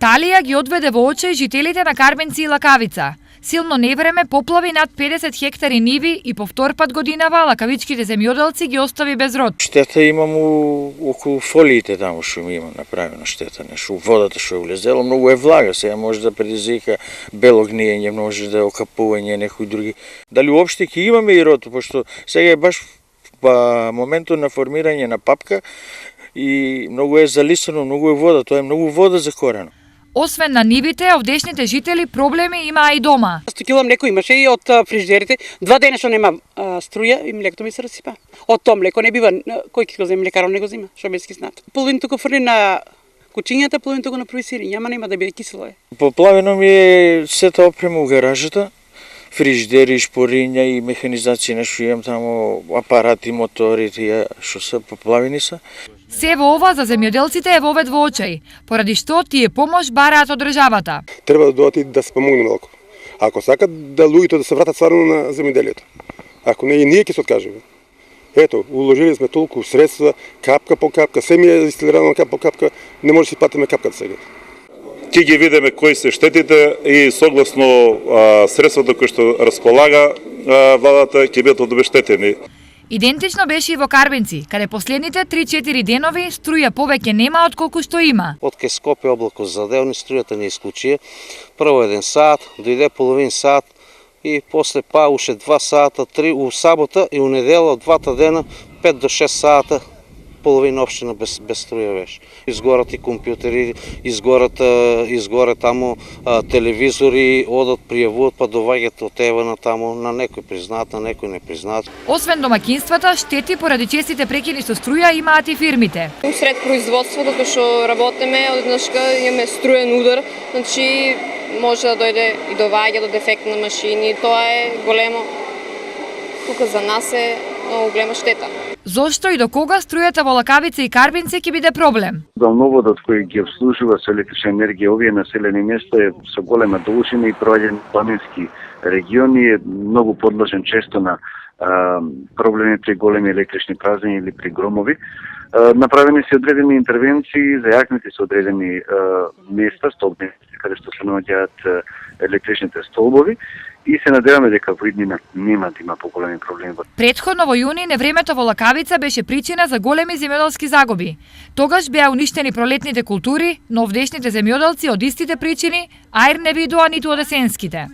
Талија ги одведе во очај жителите на Карбенци и Лакавица. Силно невреме поплави над 50 хектари ниви и по втор пат годинава лакавичките земјоделци ги остави без род. Штета имам околу фолиите таму што ми има направено штета, нешто водата што е улезело, многу е влага, сега може да предизвика бело гниење, може да е окапување некои други. Дали уопште ќе имаме и род, пошто сега е баш моментот на формирање на папка и многу е залисано, многу е вода, тоа е многу вода за корено. Освен на нивите, овдешните жители проблеми имаа и дома. 100 кг млеко имаше и од фриждерите. 2 дена што нема струја и млекото ми се расипа. Од тоа млеко не бива, кој ќе го земе, лекарот не го зема, што без киснат. Половината го фрли на кучињата, половината го на провисири, нема да биде кисело е. Поплавено ми е сета опрема у гаражата, фриждери, шпориња и механизација, нешто имам таму, апарати, мотори, тие што се поплавени се. Се во ова за земјоделците е вовед во очај, поради што тие помош бараат од државата. Треба да дојдат и да се помогне малку. Ако сакат да луѓето да се вратат стварно на земјоделието. Ако не, и ние ќе се откажеме. Ето, уложили сме толку средства, капка по капка, се ми е истилирано капка по капка, не може да си платиме капката сега. Ќе ги видиме кои се штетите и согласно средствата кои што располага владата ќе бидат обештетени. Идентично беше и во Карбенци, каде последните 3-4 денови струја повеќе нема отколку што има. Од кај Скопје облако заделни струјата не исклучија. Прво 1 сат, дојде половин сат и после па уште 2 сата, 3 у сабота и у недела, двата дена 5 до 6 сата половина општина без струја беше. Изгорат и компјутери, изгорат таму телевизори, одат пријавуваат, па доваѓат од евана таму, на некој признат, на некој не признат. Освен домакинствата, штети поради честите прекини со струја имаат и фирмите. Усред производството кога што работиме, одеднашка имаме струен удар, значи може да дојде и доваѓа до дефект на машини, тоа е големо. Тука за нас е многу голема штета. Зошто и до кога струјата во Лакавица и Карбенци ќе биде проблем? Далноводот кој ги обслужува со електрична енергија овие населени места е со голема должина и проаѓа планински региони, е многу подложен често на проблеми при големи електрични празнини или при громови. Направени се одредени интервенции, зајакнати се одредени места, столбни, каде што се наоѓаат електричните столбови и се надеваме дека во иднина нема да има поголеми проблеми. Претходно во јуни невремето во Лакавица беше причина за големи земјоделски загуби. Тогаш беа уништени пролетните култури, но овдешните земјоделци од истите причини ајр не видоа ниту од есенските.